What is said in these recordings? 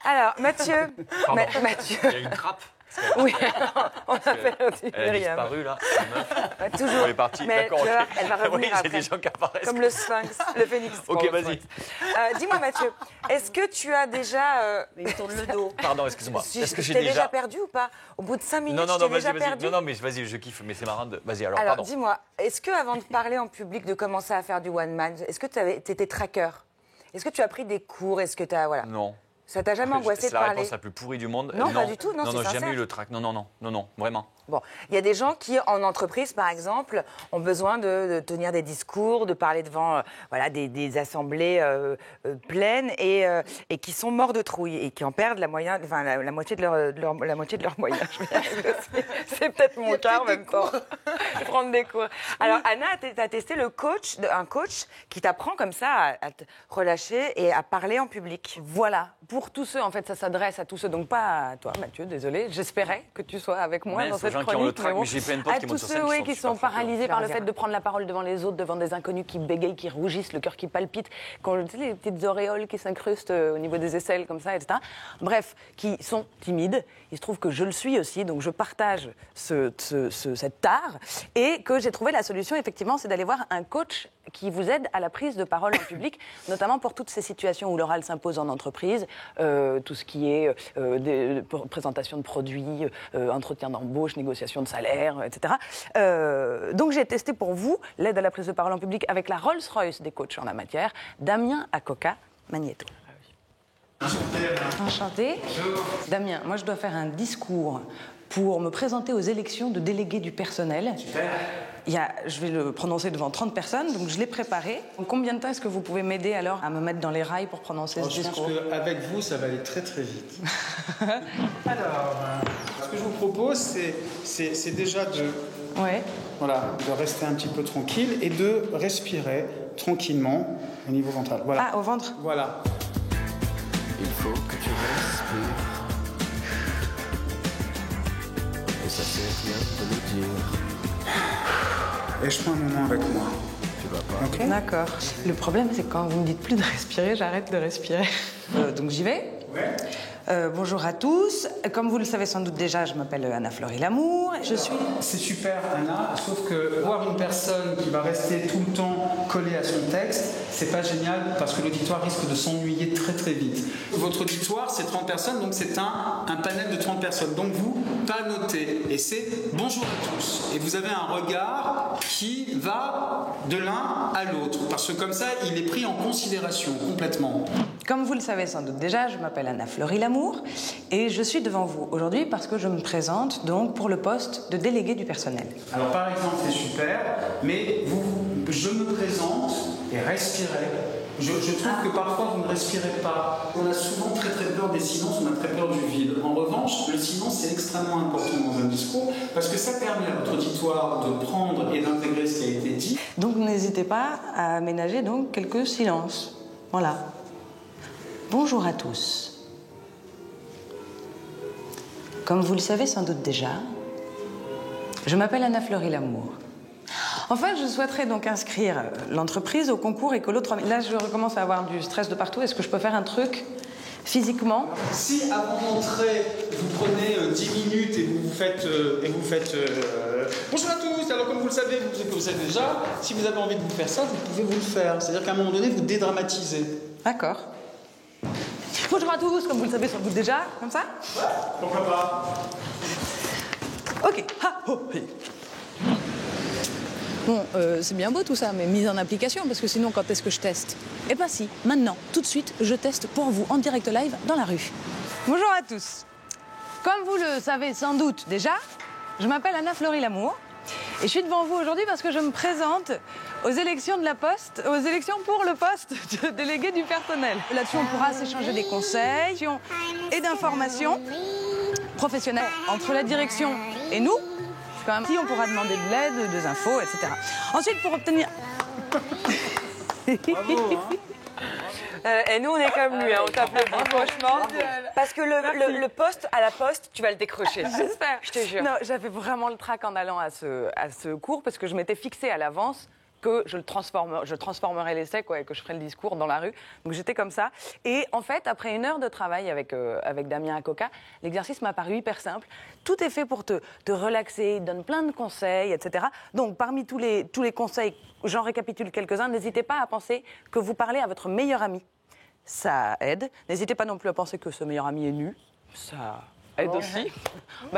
Alors, Mathieu. Mathieu. Il y a une trappe. Oui, on appelle Elle a Myriam. disparu là, la meuf. Toujours. Elle est partie. Mais D'accord, tu vois, ok. elle va revenir Oui, après. c'est des gens qui apparaissent. Comme le sphinx, le phénix. Ok, Bon, vas-y. Dis-moi, Mathieu, est-ce que tu as déjà... Il me tourne le dos. Pardon, excuse-moi. Est-ce que j'ai T'es déjà déjà... perdu ou pas? Au bout de 5 minutes, Non, non, tu non, t'es déjà vas-y. perdu? Non, non, mais vas-y, je kiffe, mais c'est marrant de... Vas-y, alors, Alors, pardon. dis-moi, est-ce que avant de parler en public, de commencer à faire du one-man, est-ce que tu étais tracker? Est-ce que tu as pris des cours? Est-ce que tu as... Voilà. Non. Ça t'a jamais angoissé de C'est la parler? réponse la plus pourrie du monde. Non, pas du tout, non, c'est j'ai sincère. jamais eu le trac. Non, vraiment. Bon, il y a des gens qui, en entreprise, par exemple, ont besoin de tenir des discours, de parler devant voilà, des assemblées pleines et qui sont morts de trouille et qui en perdent la moitié de leurs moyens. C'est peut-être mon cas en même temps. Prendre des cours. Alors, Anna, tu as testé un coach qui t'apprend comme ça à te relâcher et à parler en public. Voilà, pour tous ceux, en fait, ça s'adresse à tous ceux, donc pas à toi, Mathieu, désolé. J'espérais que tu sois avec moi Mais dans aux cette gens qui ont le chronique. trac, mais j'ai plein de potes À qui tous montent sur ceux, scène oui, qui super sont forts. paralysés par le fait de prendre la parole devant les autres, devant des inconnus qui bégayent, qui rougissent, le cœur qui palpite, tu sais, les petites auréoles qui s'incrustent au niveau des aisselles, comme ça, etc. Bref, qui sont timides. Il se trouve que je le suis aussi, donc je partage cet art et que j'ai trouvé la solution, effectivement, c'est d'aller voir un coach qui vous aide à la prise de parole en public, notamment pour toutes ces situations où l'oral s'impose en entreprise, tout ce qui est présentation de produits, entretien d'embauche, négociation de salaire, etc. Donc j'ai testé pour vous l'aide à la prise de parole en public avec la Rolls-Royce des coachs en la matière, Damien Acoca Magneto. Enchanté. Damien, moi je dois faire un discours pour me présenter aux élections de délégués du personnel. Super. Je vais le prononcer devant 30 personnes, donc je l'ai préparé. Donc, combien de temps est-ce que vous pouvez m'aider alors à me mettre dans les rails pour prononcer ce discours? Je pense qu'avec vous, ça va aller très très vite. Alors, ce que je vous propose, c'est déjà de rester un petit peu tranquille et de respirer tranquillement au niveau ventral. Voilà. Ah, au ventre? Voilà. Il faut que tu respires. Et ça sert rien de le dire. Et je prends un moment avec moi. Tu vas pas. Ok. D'accord. Le problème, c'est que quand vous me dites plus de respirer, j'arrête de respirer. Donc j'y vais. Ouais. Bonjour à tous. Comme vous le savez sans doute déjà, je m'appelle Anna-Fleury Lamour. Je suis... C'est super, Anna, sauf que voir une personne qui va rester tout le temps collée à son texte, c'est pas génial parce que l'auditoire risque de s'ennuyer très très vite. Votre auditoire, c'est 30 personnes, donc c'est un panel de 30 personnes. Donc vous, pas noté. Et c'est bonjour à tous. Et vous avez un regard qui va de l'un à l'autre. Parce que comme ça, il est pris en considération complètement. Comme vous le savez sans doute déjà, je m'appelle Anna-Fleury Lamour et je suis devant vous aujourd'hui parce que je me présente donc pour le poste de délégué du personnel. Alors par exemple, c'est super, mais je me présente et respirez. Je trouve que parfois vous ne respirez pas. On a souvent très très peur des silences, on a très peur du vide. En revanche, le silence c'est extrêmement important dans un discours parce que ça permet à votre auditoire de prendre et d'intégrer ce qui a été dit. Donc n'hésitez pas à aménager donc quelques silences. Voilà. Bonjour à tous. Comme vous le savez sans doute déjà, je m'appelle Anna-Fleury Lamour. Enfin, je souhaiterais donc inscrire l'entreprise au concours Écolo 3000. Là, je recommence à avoir du stress de partout. Est-ce que je peux faire un truc physiquement? Si avant d'entrer, vous prenez 10 minutes et vous faites bonjour à tous, alors comme vous le savez, vous savez déjà, si vous avez envie de vous faire ça, vous pouvez vous le faire. C'est-à-dire qu'à un moment donné, vous dédramatisez. D'accord. Bonjour à tous, comme vous le savez sans doute déjà, comme ça? Ouais, pourquoi pas. Ok. Ha, ho, hi. Bon, c'est bien beau tout ça, mais mise en application, parce que sinon, quand est-ce que je teste? Eh ben si, maintenant, tout de suite, je teste pour vous en direct live dans la rue. Bonjour à tous. Comme vous le savez sans doute déjà, je m'appelle Anna-Fleury Lamour et je suis devant vous aujourd'hui parce que je me présente aux élections de la Poste, aux élections pour le poste de délégué du personnel. Là-dessus, on pourra s'échanger des conseils et d'informations professionnelles entre la direction et nous. Quand même, si on pourra demander de l'aide, des infos, etc. Ensuite, pour obtenir... Bravo, hein. Et nous, on est comme lui, hein, on t'applaudit, franchement. Parce que le poste à la poste, tu vas le décrocher. J'espère. Je te jure. Non, j'avais vraiment le trac en allant à ce cours parce que je m'étais fixée à l'avance que je transformerais l'essai et que je ferais le discours dans la rue. Donc j'étais comme ça. Et en fait, après 1 heure de travail avec Damien Accoca, l'exercice m'a paru hyper simple. Tout est fait pour te relaxer, il donne plein de conseils, etc. Donc parmi tous les conseils, j'en récapitule quelques-uns. N'hésitez pas à penser que vous parlez à votre meilleur ami. Ça aide. N'hésitez pas non plus à penser que ce meilleur ami est nu. Ça aide aussi.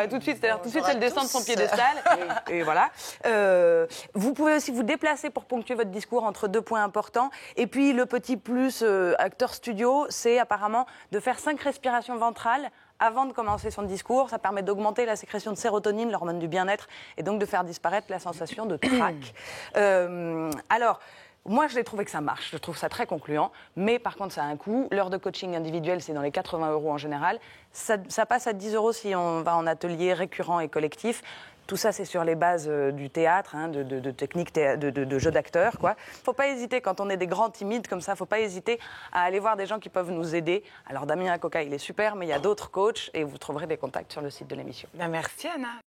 Tout de suite, c'est le descend de son piédestal. Et voilà. Vous pouvez aussi vous déplacer pour ponctuer votre discours entre 2 points importants. Et puis, le petit plus acteur studio, c'est apparemment de faire 5 respirations ventrales avant de commencer son discours. Ça permet d'augmenter la sécrétion de sérotonine, l'hormone du bien-être, et donc de faire disparaître la sensation de trac. Alors, moi, je l'ai trouvé que ça marche. Je trouve ça très concluant. Mais par contre, ça a un coût. L'heure de coaching individuel, c'est dans les 80 € en général. Ça passe à 10 € si on va en atelier récurrent et collectif. Tout ça, c'est sur les bases du théâtre, de techniques de jeu d'acteur, quoi. Faut pas hésiter, quand on est des grands timides comme ça, faut pas hésiter à aller voir des gens qui peuvent nous aider. Alors, Damien Accoca, il est super, mais il y a d'autres coachs et vous trouverez des contacts sur le site de l'émission. Merci, Anna.